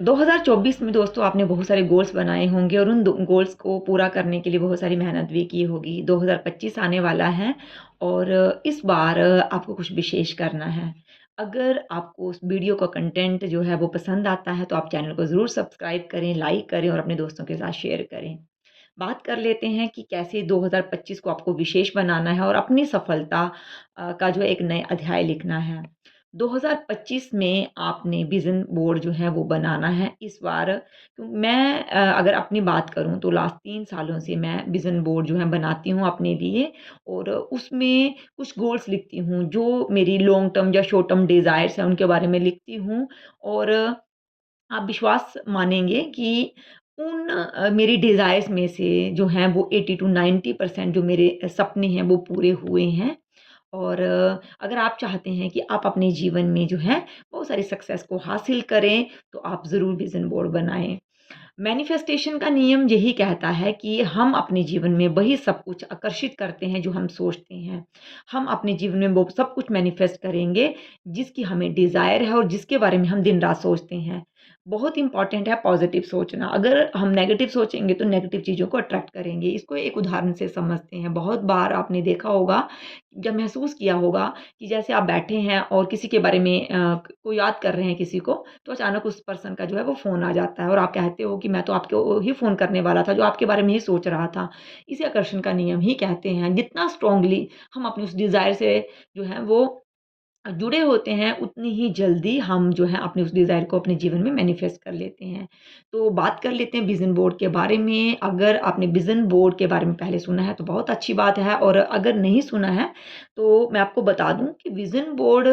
2024 में दोस्तों आपने बहुत सारे गोल्स बनाए होंगे और उन गोल्स को पूरा करने के लिए बहुत सारी मेहनत भी की होगी। 2025 आने वाला है और इस बार आपको कुछ विशेष करना है। अगर आपको उस वीडियो का कंटेंट जो है वो पसंद आता है तो आप चैनल को ज़रूर सब्सक्राइब करें, लाइक करें और अपने दोस्तों के साथ शेयर करें। बात कर लेते हैं कि कैसे 2025 को आपको विशेष बनाना है और अपनी सफलता का जो है एक नए अध्याय लिखना है। 2025 में आपने विज़न बोर्ड जो है वो बनाना है इस बार। मैं अगर अपनी बात करूँ तो लास्ट 3 सालों से मैं विज़न बोर्ड जो है बनाती हूँ अपने लिए और उसमें कुछ गोल्स लिखती हूँ, जो मेरी लॉन्ग टर्म या शॉर्ट टर्म डिज़ायर्स हैं उनके बारे में लिखती हूँ और आप विश्वास मानेंगे कि उन मेरी डिज़ायर्स में से जो हैं वो 80 टू 90% जो मेरे सपने हैं वो पूरे हुए हैं। और अगर आप चाहते हैं कि आप अपने जीवन में जो है बहुत सारी सक्सेस को हासिल करें, तो आप ज़रूर विज़न बोर्ड बनाएँ। मैनिफेस्टेशन का नियम यही कहता है कि हम अपने जीवन में वही सब कुछ आकर्षित करते हैं जो हम सोचते हैं। हम अपने जीवन में वो सब कुछ मैनिफेस्ट करेंगे जिसकी हमें डिज़ायर है और जिसके बारे में हम दिन-रात सोचते हैं। बहुत इम्पोर्टेंट है पॉज़िटिव सोचना। अगर हम नेगेटिव सोचेंगे तो नेगेटिव चीज़ों को अट्रैक्ट करेंगे। इसको एक उदाहरण से समझते हैं। बहुत बार आपने देखा होगा, जब महसूस किया होगा कि जैसे आप बैठे हैं और किसी के बारे में को याद कर रहे हैं किसी को, तो अचानक उस पर्सन का जो है वो फ़ोन आ जाता है और आप कहते हो कि मैं तो आपको ही फ़ोन करने वाला था, जो आपके बारे में ही सोच रहा था। इसे आकर्षण का नियम ही कहते हैं। जितना स्ट्रॉन्गली हम अपने उस डिज़ायर से जो है वो जुड़े होते हैं, उतनी ही जल्दी हम जो है अपने उस डिज़ायर को अपने जीवन में मैनिफेस्ट कर लेते हैं। तो बात कर लेते हैं विज़न बोर्ड के बारे में। अगर आपने विज़न बोर्ड के बारे में पहले सुना है तो बहुत अच्छी बात है और अगर नहीं सुना है तो मैं आपको बता दूँ कि विज़न बोर्ड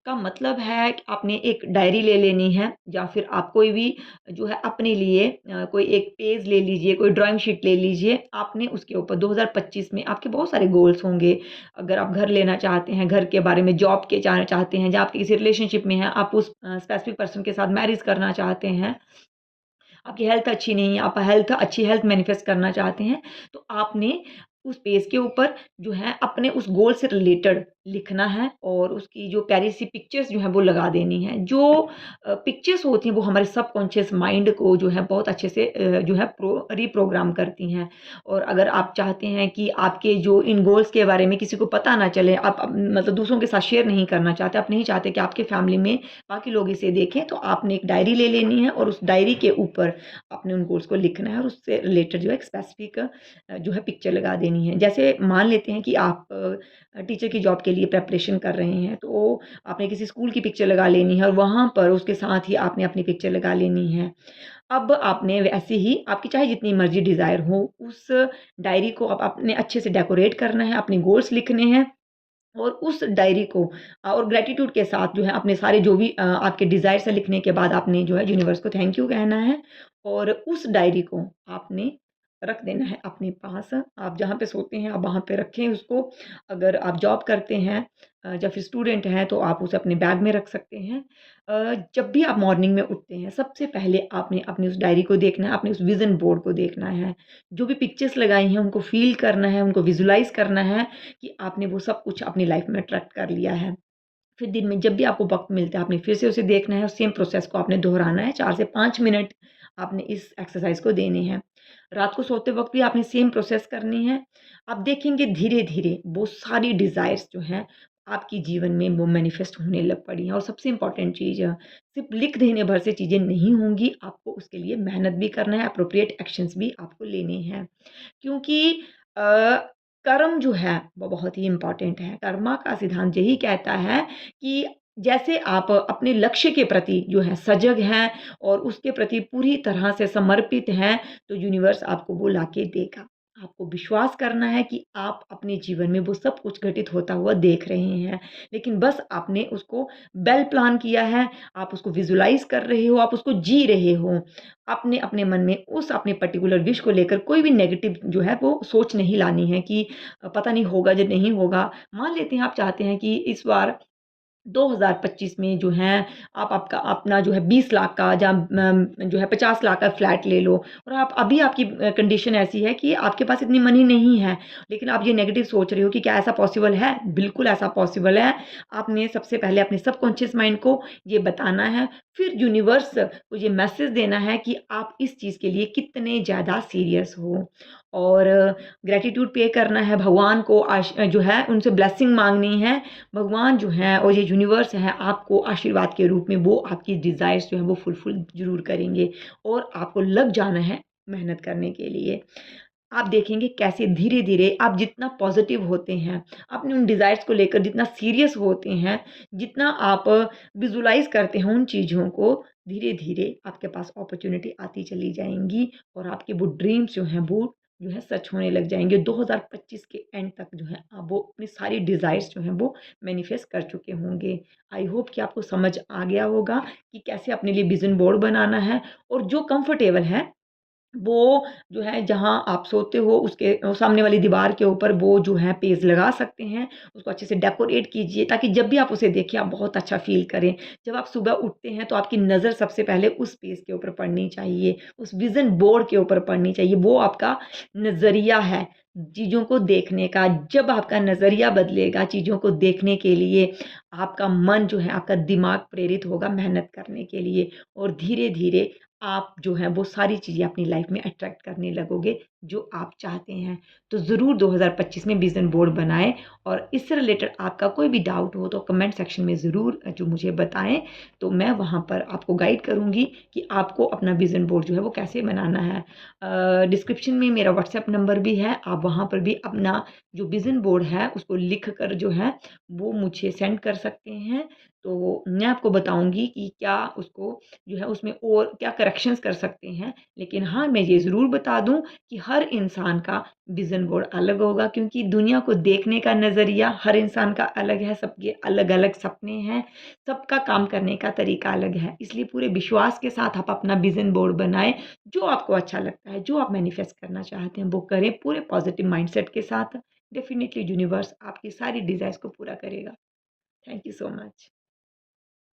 का मतलब है कि आपने एक डायरी ले लेनी है या फिर आप कोई भी जो है अपने लिए कोई एक पेज ले लीजिए, कोई ड्राइंग शीट ले लीजिए। आपने उसके ऊपर 2025 में आपके बहुत सारे गोल्स होंगे। अगर आप घर लेना चाहते हैं, घर के बारे में, जॉब के चाहते हैं, या आप किसी रिलेशनशिप में हैं, आप उस स्पेसिफिक पर्सन के साथ मैरिज करना चाहते हैं, आपकी हेल्थ अच्छी नहीं है, आप अच्छी हेल्थ मैनिफेस्ट करना चाहते हैं, तो आपने उस पेज के ऊपर जो है अपने उस गोल से रिलेटेड लिखना है और उसकी जो प्यारी-सी पिक्चर्स जो हैं वो लगा देनी है। जो पिक्चर्स होती हैं वो हमारे सबकॉन्शियस माइंड को जो है बहुत अच्छे से जो है रीप्रोग्राम करती हैं। और अगर आप चाहते हैं कि आपके जो इन गोल्स के बारे में किसी को पता ना चले, आप मतलब दूसरों के साथ शेयर नहीं करना चाहते, आप नहीं चाहते कि आपके फैमिली में बाकी लोग इसे देखें, तो आपने एक डायरी ले लेनी है और उस डायरी के ऊपर आपने उन गोल्स को लिखना है और उससे रिलेटेड जो है एक स्पेसिफिक जो है पिक्चर लगा देनी है। जैसे मान लेते हैं कि आप टीचर की जॉब के लिए प्रिपरेशन कर रहे हैं, तो आपने किसी स्कूल की पिक्चर लगा लेनी है और वहाँ पर उसके साथ ही आपने अपनी पिक्चर लगा लेनी है। अब आपने वैसे ही आपकी चाहे जितनी मर्ज़ी डिज़ायर हो, उस डायरी को अब आपने अच्छे से डेकोरेट करना है, अपने गोल्स लिखने हैं और उस डायरी को और ग्रैटिट्यूड के साथ जो है अपने सारे जो भी आपके डिज़ायर्स हैं लिखने के बाद आपने जो है यूनिवर्स को थैंक यू कहना है और उस डायरी को आपने रख देना है अपने पास। आप जहाँ पे सोते हैं आप वहाँ पे रखें उसको। अगर आप जॉब करते हैं या फिर स्टूडेंट हैं तो आप उसे अपने बैग में रख सकते हैं। जब भी आप मॉर्निंग में उठते हैं सबसे पहले आपने अपनी उस डायरी को देखना है, अपने उस विज़न बोर्ड को देखना है। जो भी पिक्चर्स लगाई हैं उनको फ़ील करना है, उनको विज़ुअलाइज़ करना है कि आपने वो सब कुछ अपनी लाइफ में अट्रैक्ट कर लिया है। फिर दिन में जब भी आपको वक़्त मिलता है, आपने फिर से उसे देखना है और सेम प्रोसेस को आपने दोहराना है। 4 से 5 मिनट आपने इस एक्सरसाइज़ को देने हैं। रात को सोते वक़्त भी आपने सेम प्रोसेस करनी है। आप देखेंगे धीरे-धीरे वो सारी डिज़ायर्स जो हैं, आपके जीवन में वो मैनिफेस्ट होने लग पड़ी हैं और सबसे इम्पोर्टेंट चीज़ सिर्फ़ लिख देने भर से चीज़ें नहीं होंगी, आपको उसके लिए मेहनत भी करना है, एप्रोप्रिएट एक्शन्स भी आपको लेने हैं। क्योंकि अ, कर्म जो है वो बहुत ही इम्पोर्टेंट है। कर्मा का सिद्धांत यही कहता है कि जैसे आप अपने लक्ष्य के प्रति जो है सजग हैं और उसके प्रति पूरी तरह से समर्पित हैं, तो यूनिवर्स आपको वो लाके देगा। आपको विश्वास करना है कि आप अपने जीवन में वो सब कुछ घटित होता हुआ देख रहे हैं। लेकिन बस आपने उसको वेल प्लान किया है, आप उसको विज़ुअलाइज़ कर रहे हो, आप उसको जी रहे हो। आपने अपने मन में उस अपने पर्टिकुलर विश को लेकर कोई भी नेगेटिव जो है वो सोच नहीं लानी है कि पता नहीं होगा या नहीं होगा। मान लेते हैं आप चाहते हैं कि इस बार 2025 में जो है आप आपका अपना जो है 20 लाख का या जो है 50 लाख का फ्लैट ले लो, और आप अभी आपकी कंडीशन ऐसी है कि आपके पास इतनी मनी नहीं है, लेकिन आप ये नेगेटिव सोच रहे हो कि क्या ऐसा पॉसिबल है? बिल्कुल ऐसा पॉसिबल है। आपने सबसे पहले अपने सबकॉन्शियस माइंड को ये बताना है, फिर यूनिवर्स को ये मैसेज देना है कि आप इस चीज़ के लिए कितने ज़्यादा सीरियस हो, और ग्रैटिट्यूड पे करना है, भगवान को जो है उनसे ब्लेसिंग माँगनी है। भगवान जो हैं और ये यूनिवर्स है आपको आशीर्वाद के रूप में वो आपकी डिज़ायर्स जो है वो फुलफिल ज़रूर करेंगे, और आपको लग जाना है मेहनत करने के लिए। आप देखेंगे कैसे धीरे-धीरे आप जितना पॉज़िटिव होते हैं, अपने उन डिज़ायर्स को लेकर जितना सीरियस होते हैं, जितना आप विज़ुअलाइज़ करते हैं उन चीज़ों को, धीरे-धीरे आपके पास अपॉर्च्युनिटी आती चली जाएँगी, और आपके वो ड्रीम्स जो हैं वो जो है सच होने लग जाएँगे। 2025 के एंड तक जो है आप वो अपनी सारी डिज़ायर्स जो हैं वो मैनिफेस्ट कर चुके होंगे। आई होप कि आपको समझ आ गया होगा कि कैसे अपने लिए विज़न बोर्ड बनाना है, और जो कंफर्टेबल है वो जो है जहाँ आप सोते हो उसके सामने वाली दीवार के ऊपर वो जो है पेज लगा सकते हैं। उसको अच्छे से डेकोरेट कीजिए ताकि जब भी आप उसे देखें आप बहुत अच्छा फ़ील करें। जब आप सुबह उठते हैं तो आपकी नज़र सबसे पहले उस पेज के ऊपर पड़नी चाहिए, उस विज़न बोर्ड के ऊपर पड़नी चाहिए। वो आपका नज़रिया है चीज़ों को देखने का। जब आपका नज़रिया बदलेगा चीज़ों को देखने के लिए, आपका मन जो है, आपका दिमाग प्रेरित होगा मेहनत करने के लिए, और धीरे-धीरे आप जो है वो सारी चीज़ें अपनी लाइफ में अट्रैक्ट करने लगोगे जो आप चाहते हैं। तो ज़रूर 2025 में विज़न बोर्ड बनाएँ, और इससे रिलेटेड आपका कोई भी डाउट हो तो कमेंट सेक्शन में ज़रूर जो मुझे बताएँ, तो मैं वहाँ पर आपको गाइड करूँगी कि आपको अपना विज़न बोर्ड जो है वो कैसे बनाना है। डिस्क्रिप्शन में मेरा व्हाट्सएप नंबर भी है, आप वहाँ पर भी अपना जो विज़न बोर्ड है उसको लिख कर जो है वो मुझे सेंड कर सकते हैं। तो मैं आपको बताऊँगी कि क्या उसको जो है उसमें और क्या करेक्शंस कर सकते हैं। लेकिन हाँ, मैं ये ज़रूर बता दूँ कि हर इंसान का विज़न बोर्ड अलग होगा, क्योंकि दुनिया को देखने का नज़रिया हर इंसान का अलग है, सबके अलग-अलग सपने हैं, सबका काम करने का तरीका अलग है। इसलिए पूरे विश्वास के साथ आप अपना विज़न बोर्ड बनाएँ, जो आपको अच्छा लगता है, जो आप मैनिफेस्ट करना चाहते हैं वो करें पूरे पॉज़िटिव माइंडसेट के साथ। डेफ़िनिटली यूनिवर्स आपकी सारी डिज़ायर्स को पूरा करेगा। Thank you so much.